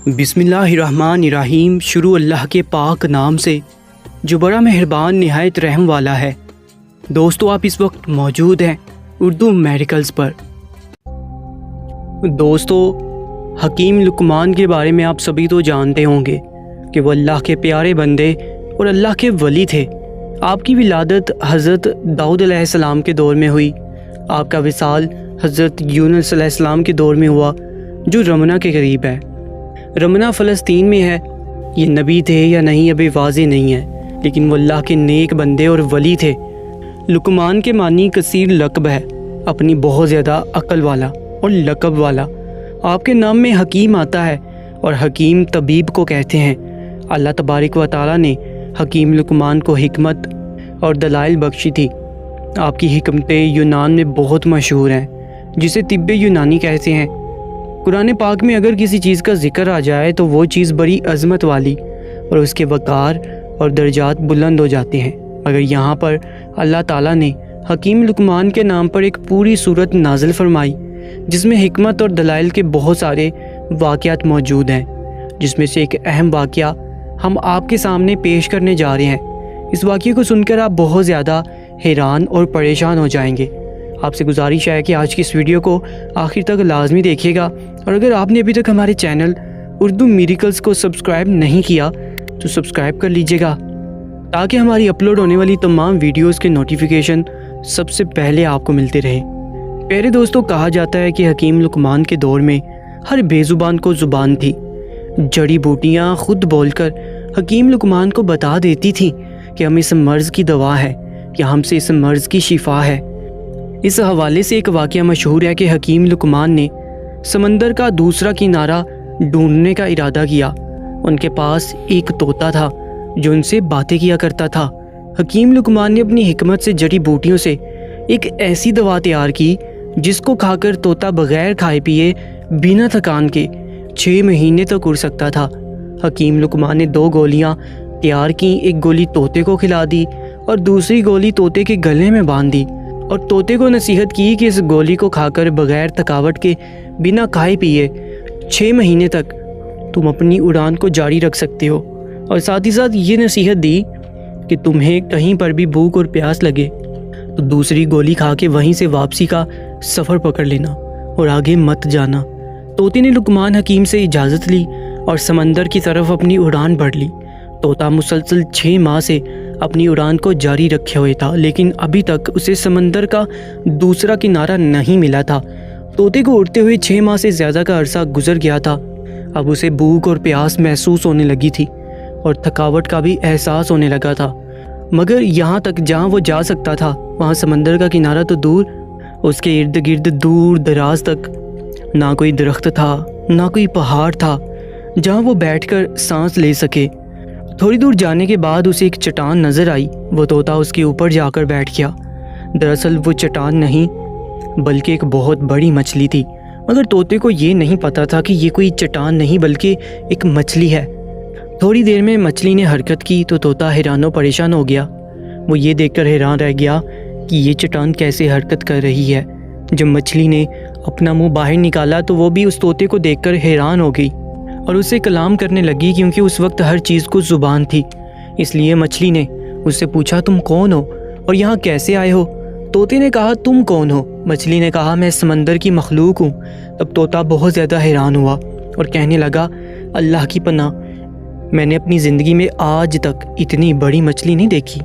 बिस्मिल्लाहिर्रहमानिर्रहीम। शुरू अल्लाह के पाक नाम से जो बड़ा मेहरबान निहायत रहम वाला है। दोस्तों, आप इस वक्त मौजूद हैं उर्दू मेडिकल्स पर। दोस्तों, हकीम लुकमान के बारे में आप सभी तो जानते होंगे कि वो अल्लाह के प्यारे बंदे और अल्लाह के वली थे। आपकी विलादत हज़रत दाऊद अलैहिस्सलाम के दौर में हुई। आपका विसाल हज़रत यूनुस अलैहिस्सलाम के दौर में हुआ, जो रमना के करीब है। रमना फ़लस्तीन में है। ये नबी थे या नहीं अभी वाज़ेह नहीं है, लेकिन वो अल्लाह के नेक बंदे और वली थे। लुकमान के मानी कसीर लक़ब है, अपनी बहुत ज़्यादा अक्ल वाला और लक़ब वाला। आपके नाम में हकीम आता है और हकीम तबीब को कहते हैं। अल्लाह तबारक व तआला ने हकीम लुकमान को हिकमत और दलाइल बख्शी थी। आपकी हिकमतें यूनान में बहुत मशहूर हैं, जिसे तिब्बे यूनानी कहते हैं। कुरान पाक में अगर किसी चीज़ का जिक्र आ जाए तो वो चीज़ बड़ी अज़मत वाली और उसके वक़ार और दर्जात बुलंद हो जाते हैं। मगर यहाँ पर अल्लाह ताला ने हकीम लुकमान के नाम पर एक पूरी सूरत नाज़िल फरमाई, जिसमें हिकमत और दलाइल के बहुत सारे वाक़यात मौजूद हैं। जिसमें से एक अहम वाक़या हम आपके सामने पेश करने जा रहे हैं। इस वाक़ये को सुनकर आप बहुत ज़्यादा हैरान और परेशान हो जाएंगे। आपसे गुजारिश है कि आज की इस वीडियो को आखिर तक लाजमी देखिएगा, और अगर आपने अभी तक हमारे चैनल उर्दू मेडिकल्स को सब्सक्राइब नहीं किया तो सब्सक्राइब कर लीजिएगा, ताकि हमारी अपलोड होने वाली तमाम वीडियोस के नोटिफिकेशन सबसे पहले आपको मिलते रहे। प्यारे दोस्तों, कहा जाता है कि हकीम लुकमान के दौर में हर बेज़ुबान को ज़ुबान थी। जड़ी बूटियाँ खुद बोलकर हकीम लुकमान को बता देती थीं कि हम इस मर्ज़ की दवा है या हमसे इस मर्ज़ की शिफा है। इस हवाले से एक वाक़या मशहूर है कि हकीम लुकमान ने समंदर का दूसरा किनारा ढूंढने का इरादा किया। उनके पास एक तोता था जो उनसे बातें किया करता था। हकीम लुकमान ने अपनी हिकमत से जड़ी बूटियों से एक ऐसी दवा तैयार की जिसको खाकर तोता बग़ैर खाए पिए बिना थकान के 6 महीने तक उड़ सकता था। हकीम लुकमान ने 2 गोलियां तैयार की। एक गोली तोते को खिला दी और दूसरी गोली तोते के गले में बांध दी, और तोते को नसीहत की कि इस गोली को खाकर बग़ैर थकावट के बिना खाए पिए 6 महीने तक तुम अपनी उड़ान को जारी रख सकते हो। और साथ ही साथ ये नसीहत दी कि तुम्हें कहीं पर भी भूख और प्यास लगे तो दूसरी गोली खा के वहीं से वापसी का सफ़र पकड़ लेना और आगे मत जाना। तोते ने लुकमान हकीम से इजाज़त ली और समंदर की तरफ अपनी उड़ान भर ली। तोता मुसलसल 6 माह से अपनी उड़ान को जारी रखे हुए था, लेकिन अभी तक उसे समंदर का दूसरा किनारा नहीं मिला था। तोते को उड़ते हुए 6 माह से ज़्यादा का अरसा गुजर गया था। अब उसे भूख और प्यास महसूस होने लगी थी और थकावट का भी एहसास होने लगा था। मगर यहाँ तक जहाँ वो जा सकता था वहाँ समंदर का किनारा तो दूर, उसके इर्द गिर्द दूर दराज तक ना कोई दरख्त था ना कोई पहाड़ था जहाँ वो बैठकर सांस ले सके। थोड़ी दूर जाने के बाद उसे एक चट्टान नज़र आई। वो तोता उसके ऊपर जाकर बैठ गया। दरअसल वो चट्टान नहीं बल्कि एक बहुत बड़ी मछली थी, मगर तोते को ये नहीं पता था कि ये कोई चट्टान नहीं बल्कि एक मछली है। थोड़ी देर में मछली ने हरकत की तो तोता हैरान परेशान हो गया। वो ये देखकर हैरान रह गया कि ये चट्टान कैसे हरकत कर रही है। जब मछली ने अपना मुंह बाहर निकाला तो वो भी उस तोते को देखकर हैरान हो गई और उससे कलाम करने लगी, क्योंकि उस वक्त हर चीज़ को ज़ुबान थी। इसलिए मछली ने उससे पूछा, तुम कौन हो और यहाँ कैसे आए हो? तोते ने कहा, तुम कौन हो? मछली ने कहा, मैं समंदर की मखलूक हूँ। तब तोता बहुत ज़्यादा हैरान हुआ और कहने लगा, अल्लाह की पनाह, मैंने अपनी ज़िंदगी में आज तक इतनी बड़ी मछली नहीं देखी।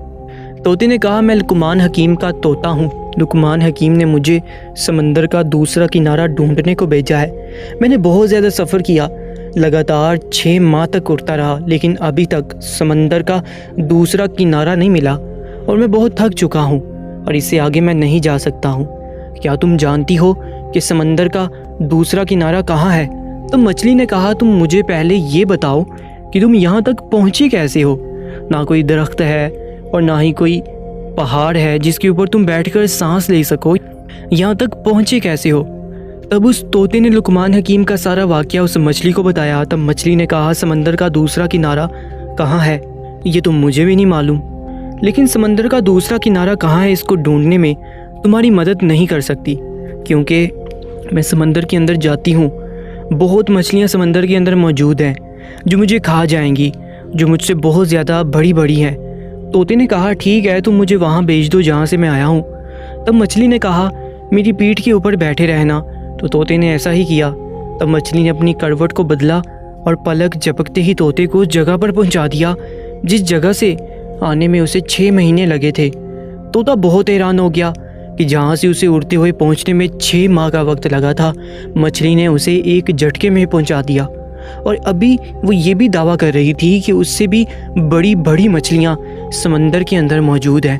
तोते ने कहा, मैं लुकमान हकीम का तोता हूँ। लुकमान हकीम ने मुझे समंदर का दूसरा किनारा ढूंढने को भेजा है। मैंने बहुत ज़्यादा सफ़र किया, लगातार 6 माह तक उड़ता रहा, लेकिन अभी तक समंदर का दूसरा किनारा नहीं मिला और मैं बहुत थक चुका हूँ और इससे आगे मैं नहीं जा सकता हूँ। क्या तुम जानती हो कि समंदर का दूसरा किनारा कहाँ है? तो मछली ने कहा, तुम मुझे पहले ये बताओ कि तुम यहाँ तक पहुँचे कैसे हो? ना कोई दरख्त है और ना ही कोई पहाड़ है जिसके ऊपर तुम बैठकर सांस ले सको। यहाँ तक पहुँचे कैसे हो? तब उस तोते ने लुकमान हकीम का सारा वाक़या उस मछली को बताया। तब मछली ने कहा, समंदर का दूसरा किनारा कहाँ है ये तो मुझे भी नहीं मालूम, लेकिन समंदर का दूसरा किनारा कहाँ है इसको ढूंढने में तुम्हारी मदद नहीं कर सकती, क्योंकि मैं समंदर के अंदर जाती हूँ بہت مچھلیاں سمندر کے اندر موجود ہیں جو مجھے کھا جائیں گی، جو مجھ سے بہت زیادہ بڑی بڑی ہیں۔ طوطے نے کہا ٹھیک ہے، تم مجھے وہاں بھیج دو جہاں سے میں آیا ہوں۔ تب مچھلی نے کہا میری پیٹھ کے اوپر بیٹھے رہنا، تو طوطے نے ایسا ہی کیا۔ تب مچھلی نے اپنی کروٹ کو بدلا اور پلک جھپکتے ہی طوطے کو اس جگہ پر پہنچا دیا جس جگہ سے آنے میں اسے 6 مہینے لگے تھے۔ طوطا بہت حیران ہو گیا کہ جہاں سے اسے اڑتے ہوئے پہنچنے میں 6 ماہ کا وقت لگا تھا، مچھلی نے اسے ایک جھٹکے میں پہنچا دیا۔ اور ابھی وہ یہ بھی دعویٰ کر رہی تھی کہ اس سے بھی بڑی بڑی مچھلیاں سمندر کے اندر موجود ہیں،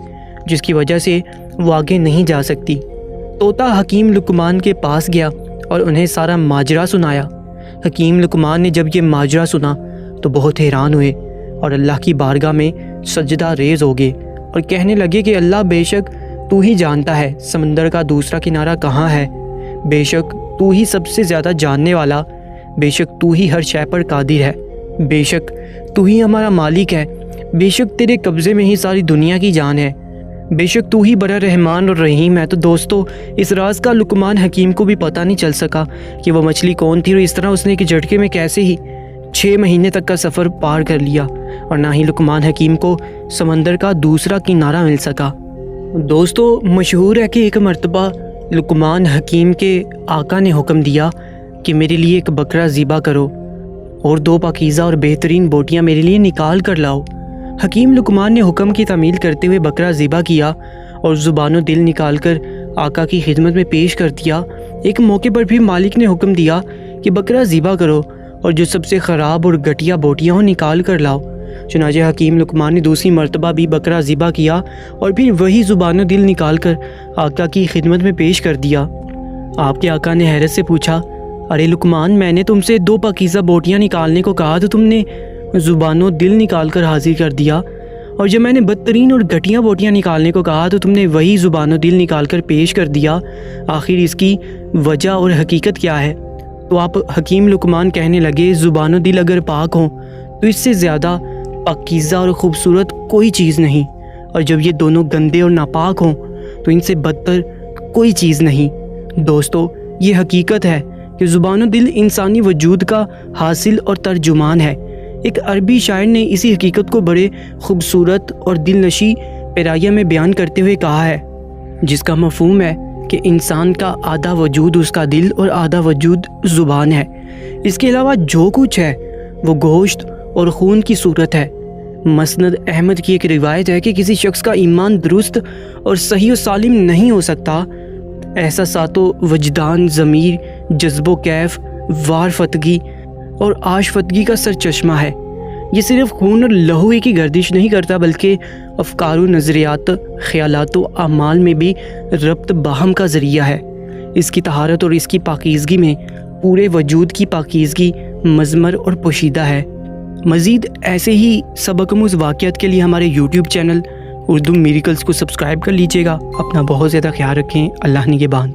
جس کی وجہ سے وہ آگے نہیں جا سکتی۔ طوطا حکیم لقمان کے پاس گیا اور انہیں سارا ماجرا سنایا۔ حکیم لقمان نے جب یہ ماجرا سنا تو بہت حیران ہوئے اور اللہ کی بارگاہ میں سجدہ ریز ہو گئے اور کہنے لگے کہ اللہ بے شک تو ہی جانتا ہے سمندر کا دوسرا کنارہ کہاں ہے، بے شک تو ہی سب سے زیادہ جاننے والا، بے شک تو ہی ہر شے پر قادر ہے، بے شک تو ہی ہمارا مالک ہے، بے شک تیرے قبضے میں ہی ساری دنیا کی جان ہے، بے شک تو ہی بڑا رحمان اور رحیم ہے۔ تو دوستو اس راز کا لقمان حکیم کو بھی پتہ نہیں چل سکا کہ وہ مچھلی کون تھی، اور اس طرح اس نے ایک جھٹکے میں کیسے ہی 6 مہینے تک کا سفر پار کر لیا، اور نہ ہی لقمان حکیم کو سمندر کا دوسرا کنارہ مل سکا۔ دوستو مشہور ہے کہ ایک مرتبہ لقمان حکیم کے آقا نے حکم دیا کہ میرے لیے ایک بکرا ذبح کرو اور 2 پاکیزہ اور بہترین بوٹیاں میرے لیے نکال کر لاؤ۔ حکیم لقمان نے حکم کی تعمیل کرتے ہوئے بکرا ذبح کیا اور زبان و دل نکال کر آقا کی خدمت میں پیش کر دیا۔ ایک موقع پر بھی مالک نے حکم دیا کہ بکرا ذبح کرو اور جو سب سے خراب اور گھٹیا بوٹیاں ہوں نکال کر لاؤ۔ چنانچہ حکیم لقمان نے دوسری مرتبہ بھی بکرا ذبح کیا اور پھر وہی زبان و دل نکال کر آقا کی خدمت میں پیش کر دیا۔ آپ کے آقا نے حیرت سے پوچھا ارے لقمان، میں نے تم سے 2 پاکیزہ بوٹیاں نکالنے کو کہا تو تم نے زبان و دل نکال کر حاضر کر دیا، اور جب میں نے بدترین اور گھٹیا بوٹیاں نکالنے کو کہا تو تم نے وہی زبان و دل نکال کر پیش کر دیا۔ آخر اس کی وجہ اور حقیقت کیا ہے؟ تو آپ حکیم لقمان کہنے لگے زبان و دل اگر پاک ہوں تو اس سے زیادہ پاکیزہ اور خوبصورت کوئی چیز نہیں، اور جب یہ دونوں گندے اور ناپاک ہوں تو ان سے بدتر کوئی چیز نہیں۔ دوستو یہ حقیقت ہے کہ زبان و دل انسانی وجود کا حاصل اور ترجمان ہے۔ ایک عربی شاعر نے اسی حقیقت کو بڑے خوبصورت اور دل نشیں پیرایہ میں بیان کرتے ہوئے کہا ہے، جس کا مفہوم ہے کہ انسان کا آدھا وجود اس کا دل اور آدھا وجود زبان ہے، اس کے علاوہ جو کچھ ہے وہ گوشت اور خون کی صورت ہے۔ مسند احمد کی ایک روایت ہے کہ کسی شخص کا ایمان درست اور صحیح و سالم نہیں ہو سکتا، احساسات و وجدان، ضمیر، جذب و کیف، وارفتگی اور آشفتگی کا سرچشمہ ہے۔ یہ صرف خون اور لہو کی گردش نہیں کرتا بلکہ افکار و نظریات، خیالات و اعمال میں بھی ربط باہم کا ذریعہ ہے۔ اس کی طہارت اور اس کی پاکیزگی میں پورے وجود کی پاکیزگی مضمر اور پوشیدہ ہے۔ مزید ایسے ہی سبق آموز واقعات کے لیے ہمارے YouTube چینل اردو میریکلز کو سبسکرائب کر لیجیے گا۔ اپنا بہت زیادہ خیال رکھیں۔ اللہ نگہبان۔